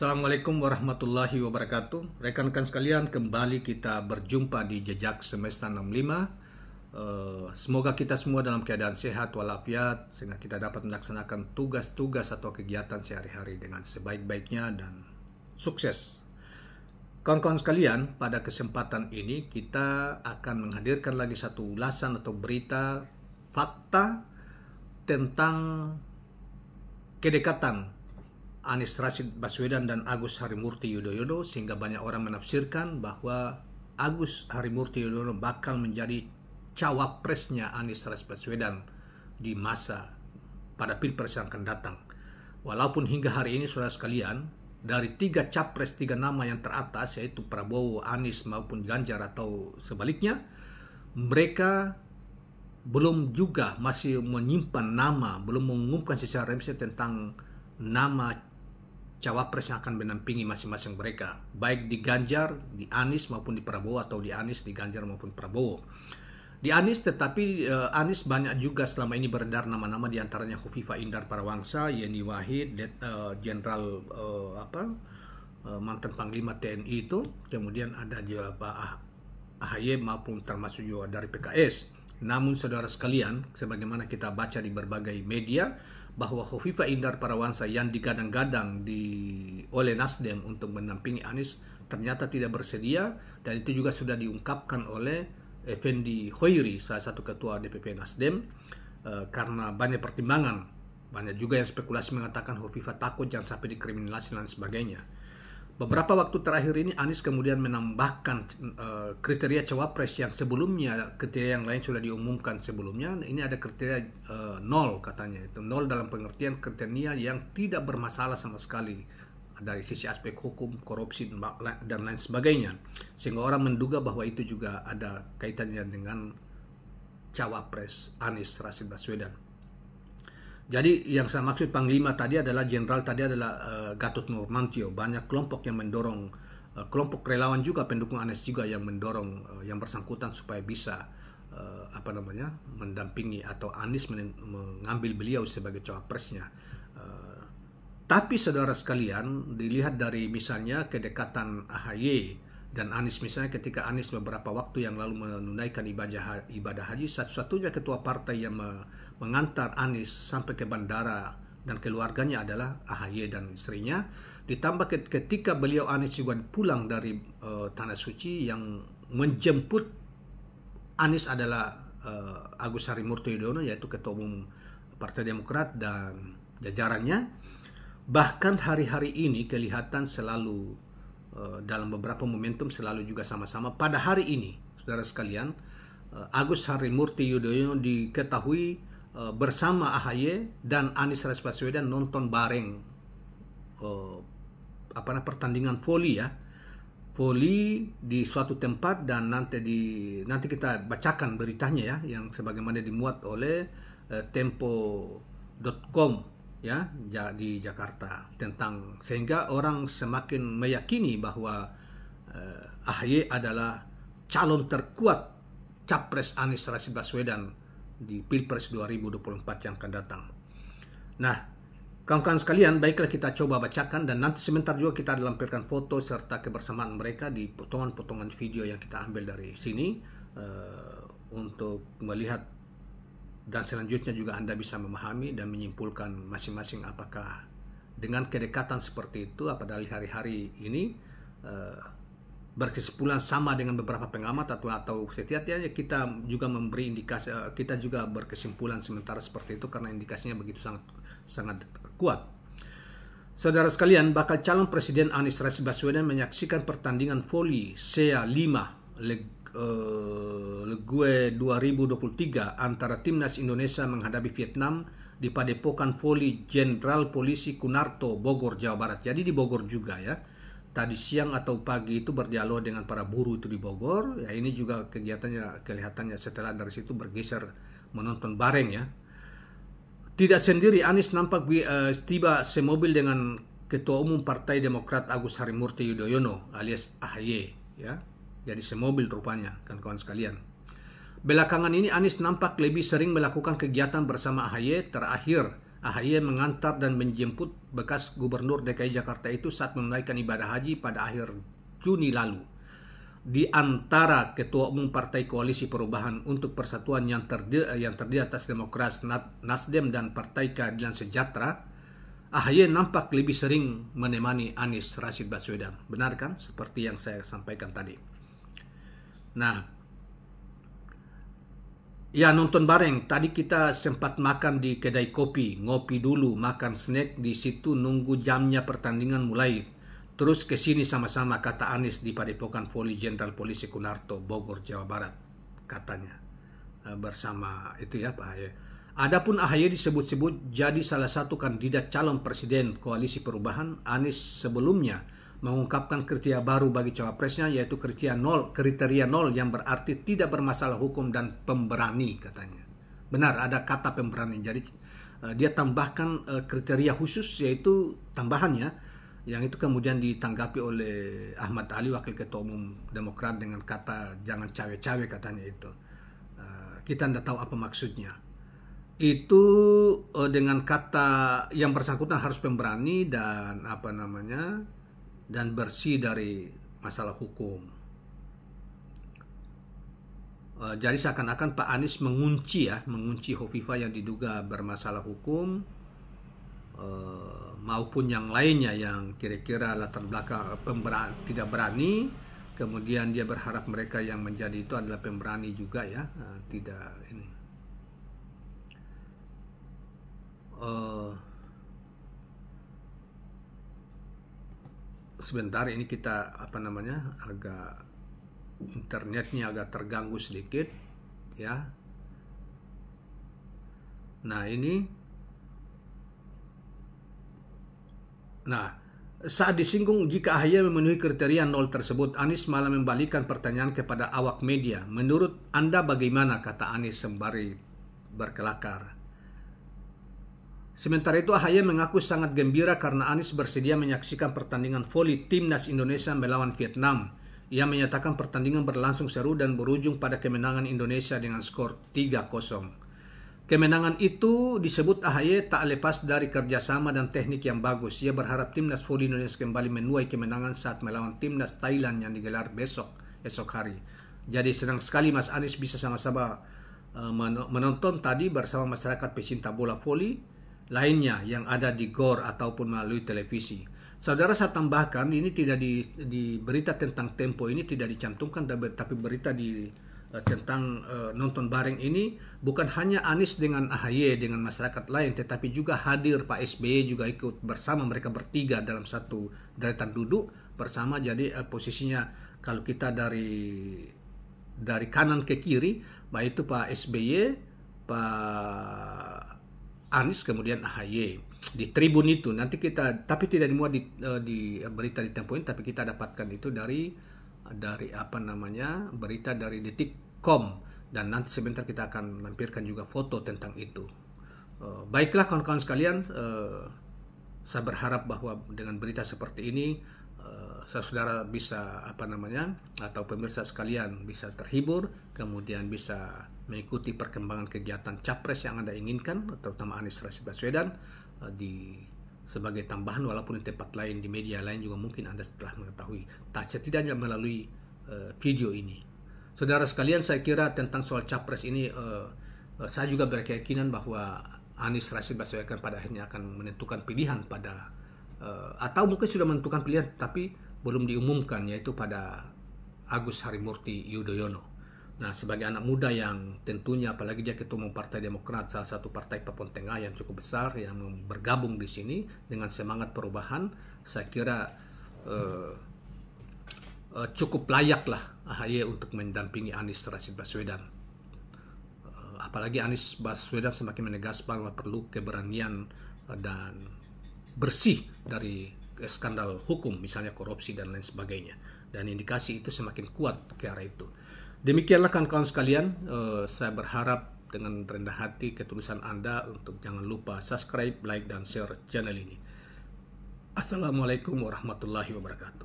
Assalamualaikum warahmatullahi wabarakatuh. Rekan-rekan sekalian, kembali kita berjumpa di Jejak Semesta 65. Semoga kita semua dalam keadaan sehat walafiat sehingga kita dapat melaksanakan tugas-tugas atau kegiatan sehari-hari dengan sebaik-baiknya dan sukses. Kawan-kawan sekalian, pada kesempatan ini kita akan menghadirkan lagi satu ulasan atau berita fakta tentang kedekatan Anies Rashid Baswedan dan Agus Harimurti Yudhoyono, sehingga banyak orang menafsirkan bahwa Agus Harimurti Yudhoyono bakal menjadi cawapresnya Anies Rashid Baswedan di masa pada Pilpres yang akan datang. Walaupun hingga hari ini saudara sekalian, dari tiga capres, tiga nama yang teratas yaitu Prabowo, Anies maupun Ganjar atau sebaliknya, mereka belum juga masih menyimpan nama, belum mengumumkan secara resmi tentang nama cawapres yang akan menampingi masing-masing mereka, baik di Ganjar, di Anies maupun di Prabowo, atau di Anies, di Ganjar maupun Prabowo. Di Anies, tetapi Anies banyak juga selama ini beredar nama-nama, diantaranya Khofifah Indar Parawangsa, Yeni Wahid, Jenderal mantan Panglima TNI itu, kemudian ada juga Pak AHY maupun termasuk juga dari PKS. Namun saudara sekalian, sebagaimana kita baca di berbagai media, bahwa Khofifah Indar Parawangsa yang digadang-gadang oleh Nasdem untuk mendampingi Anies ternyata tidak bersedia, dan itu juga sudah diungkapkan oleh Effendi Khoiri, salah satu ketua DPP Nasdem, karena banyak pertimbangan. Banyak juga yang spekulasi mengatakan Khofifah takut jangan sampai dikriminalisasi dan sebagainya. Beberapa waktu terakhir ini Anies kemudian menambahkan kriteria cawapres yang sebelumnya, kriteria yang lain sudah diumumkan sebelumnya. Ini ada kriteria 0 katanya. Itu 0 dalam pengertian kriteria yang tidak bermasalah sama sekali dari sisi aspek hukum, korupsi, dan lain sebagainya. Sehingga orang menduga bahwa itu juga ada kaitannya dengan cawapres Anies Rashid Baswedan. Jadi yang saya maksud Panglima tadi adalah Jenderal tadi adalah Gatot Nurmantio. Banyak kelompok yang mendorong, kelompok relawan juga pendukung Anies juga yang mendorong yang bersangkutan supaya bisa mendampingi atau Anies mengambil beliau sebagai cawapresnya. Tapi saudara sekalian, dilihat dari misalnya kedekatan AHY dan Anies, misalnya ketika Anies beberapa waktu yang lalu menunaikan ibadah haji, satu-satunya ketua partai yang mengantar Anies sampai ke bandara dan keluarganya adalah AHY dan istrinya. Ditambah ketika beliau Anies juga pulang dari Tanah Suci, yang menjemput Anies adalah Agus Harimurti Yudhoyono, yaitu ketua umum Partai Demokrat dan jajarannya. Bahkan hari-hari ini kelihatan selalu dalam beberapa momentum selalu juga sama-sama. Pada hari ini, saudara sekalian, Agus Harimurti Yudhoyono diketahui bersama AHY dan Anies Rashid Baswedan nonton bareng pertandingan voli di suatu tempat, dan nanti kita bacakan beritanya ya, yang sebagaimana dimuat oleh tempo.com ya di Jakarta, tentang sehingga orang semakin meyakini bahwa AHY adalah calon terkuat capres Anies Rashid Baswedan di Pilpres 2024 yang akan datang. Nah, kawan-kawan sekalian, baiklah kita coba bacakan, dan nanti sebentar juga kita lampirkan foto serta kebersamaan mereka di potongan-potongan video yang kita ambil dari sini untuk melihat, dan selanjutnya juga Anda bisa memahami dan menyimpulkan masing-masing apakah dengan kedekatan seperti itu, apalagi hari-hari ini berkesimpulan sama dengan beberapa pengamat atau setidaknya kita juga memberi indikasi, kita juga berkesimpulan sementara seperti itu karena indikasinya begitu sangat kuat. Saudara sekalian, bakal calon presiden Anies Rashid Baswedan menyaksikan pertandingan voli SEA 5 Legue 2023 antara Timnas Indonesia menghadapi Vietnam di Padepokan Voli Jenderal Polisi Kunarto, Bogor, Jawa Barat. Jadi di Bogor juga ya. Tadi siang atau pagi itu berdialog dengan para buruh itu di Bogor. Ya, ini juga kegiatannya kelihatannya setelah dari situ bergeser menonton bareng ya. Tidak sendiri, Anies nampak tiba semobil dengan Ketua Umum Partai Demokrat Agus Harimurti Yudhoyono alias AHY ya. Jadi semobil rupanya, kawan-kawan sekalian. Belakangan ini Anies nampak lebih sering melakukan kegiatan bersama AHY, terakhir AHY mengantar dan menjemput bekas Gubernur DKI Jakarta itu saat menunaikan ibadah haji pada akhir Juni lalu. Di antara Ketua Umum Partai Koalisi Perubahan untuk Persatuan yang terdiri atas Demokrat, Nasdem, dan Partai Keadilan Sejahtera, AHY nampak lebih sering menemani Anies Rashid Baswedan. Benar kan? Seperti yang saya sampaikan tadi. Nah, ya, nonton bareng. Tadi kita sempat makan di kedai kopi, ngopi dulu, makan snack di situ, nunggu jamnya pertandingan mulai. Terus ke sini sama-sama, kata Anies di Padepokan Voli Jenderal Polisi Kunarto, Bogor, Jawa Barat, katanya. Bersama itu ya Pak AHY. Adapun AHY disebut-sebut jadi salah satu kandidat calon presiden Koalisi Perubahan. Anies sebelumnya mengungkapkan kriteria baru bagi cawapresnya, yaitu kriteria nol yang berarti tidak bermasalah hukum dan pemberani, katanya. Benar, ada kata pemberani. Jadi dia tambahkan kriteria khusus, yaitu tambahannya, yang itu kemudian ditanggapi oleh Ahmad Ali, Wakil Ketua Umum Demokrat, dengan kata jangan cawe-cawe, katanya itu. Kita tidak tahu apa maksudnya. Itu dengan kata yang bersangkutan harus pemberani dan dan bersih dari masalah hukum. Jadi seakan-akan Pak Anies mengunci Hovifah yang diduga bermasalah hukum, maupun yang lainnya yang kira-kira latar belakang tidak berani. Kemudian dia berharap mereka yang menjadi itu adalah pemberani juga ya, tidak ini. Sebentar, ini kita agak internetnya agak terganggu sedikit ya. Nah ini, saat disinggung jika AHY memenuhi kriteria nol tersebut, Anies malah membalikan pertanyaan kepada awak media. Menurut Anda bagaimana, kata Anies sembari berkelakar. Sementara itu AHY mengaku sangat gembira karena Anies bersedia menyaksikan pertandingan voli Timnas Indonesia melawan Vietnam. Ia menyatakan pertandingan berlangsung seru dan berujung pada kemenangan Indonesia dengan skor 3-0. Kemenangan itu disebut AHY tak lepas dari kerjasama dan teknik yang bagus. Ia berharap Timnas Voli Indonesia kembali menuai kemenangan saat melawan Timnas Thailand yang digelar esok hari. Jadi senang sekali Mas Anies bisa sama-sama menonton tadi bersama masyarakat pecinta bola voli lainnya yang ada di GOR ataupun melalui televisi. Saudara, saya tambahkan, ini tidak di berita tentang Tempo ini tidak dicantumkan, tapi berita tentang nonton bareng ini bukan hanya Anies dengan AHY dengan masyarakat lain, tetapi juga hadir Pak SBY juga ikut bersama, mereka bertiga dalam satu deretan duduk bersama. Jadi posisinya kalau kita dari kanan ke kiri, baik itu Pak SBY, Pak Anies, kemudian AHY di tribun itu. Nanti kita, tapi tidak dimuat di berita di Tempo ini, tapi kita dapatkan itu dari berita dari Detik.com, dan nanti sebentar kita akan lampirkan juga foto tentang itu. Baiklah kawan-kawan sekalian, saya berharap bahwa dengan berita seperti ini saudara bisa atau pemirsa sekalian bisa terhibur, kemudian bisa mengikuti perkembangan kegiatan capres yang Anda inginkan, terutama Anies Rashid Baswedan, sebagai tambahan, walaupun di tempat lain, di media lain juga mungkin Anda telah mengetahui, setidaknya melalui video ini. Saudara sekalian, saya kira tentang soal capres ini, saya juga berkeyakinan bahwa Anies Rashid Baswedan pada akhirnya akan menentukan pilihan atau mungkin sudah menentukan pilihan tapi belum diumumkan, yaitu pada Agus Harimurti Yudhoyono. Nah, sebagai anak muda yang tentunya, apalagi dia ketua umum Partai Demokrat, salah satu partai Papua Tengah yang cukup besar, yang bergabung di sini dengan semangat perubahan, saya kira cukup layaklah AHY untuk mendampingi Anies Rashid Baswedan. Apalagi Anies Baswedan semakin menegaskan bahwa perlu keberanian dan bersih dari skandal hukum, misalnya korupsi dan lain sebagainya. Dan indikasi itu semakin kuat ke arah itu. Demikianlah kawan-kawan sekalian, saya berharap dengan rendah hati ketulusan Anda untuk jangan lupa subscribe, like, dan share channel ini. Assalamualaikum warahmatullahi wabarakatuh.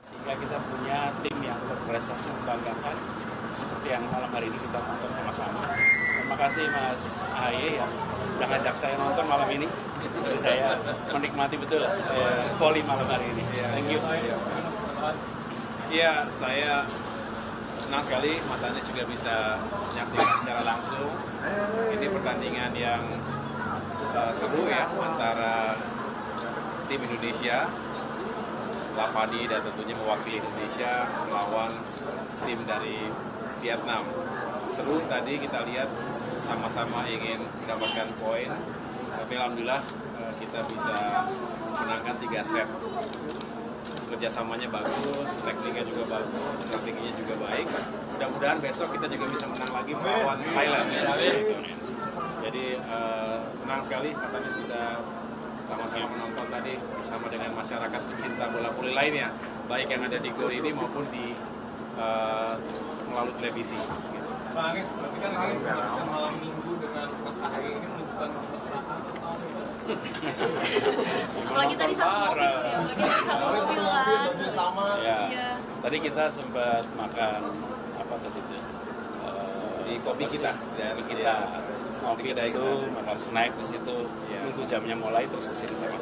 Sehingga kita punya tim yang berprestasi membanggakan, seperti yang malam hari ini kita tonton sama-sama. terima kasih Mas Ahaye yang udah ngajak saya nonton malam ini. Jadi saya menikmati betul volley malam hari ini. Thank you. Iya, saya senang sekali Mas Anies juga bisa menyaksikan secara langsung. Ini pertandingan yang seru ya antara tim Indonesia, Lapadi dan tentunya mewakili Indonesia melawan tim dari Vietnam. Seru tadi kita lihat sama-sama ingin mendapatkan poin, tapi alhamdulillah kita bisa menangkan 3 set. Kerjasamanya bagus, tekniknya juga bagus, strateginya juga baik. Mudah-mudahan besok kita juga bisa menang lagi melawan Thailand. Jadi senang sekali Mas Anies bisa sama-sama menonton tadi bersama dengan masyarakat pecinta bola voli lainnya, baik yang ada di GOR ini maupun di melalui televisi. Pak Anies, berarti kan Anies bisa malam minggu dengan Mas Ahaye ini menunjukkan mesraan atau apalagi tadi satu mobil ya, apalagi tadi satu mobil kan. sama. Ya. Iya. Tadi kita sempat makan apa tadi itu? Di kopi kita, dari kita. Kopi kita itu makan snack di situ. Nunggu jamnya mulai terus kesini sama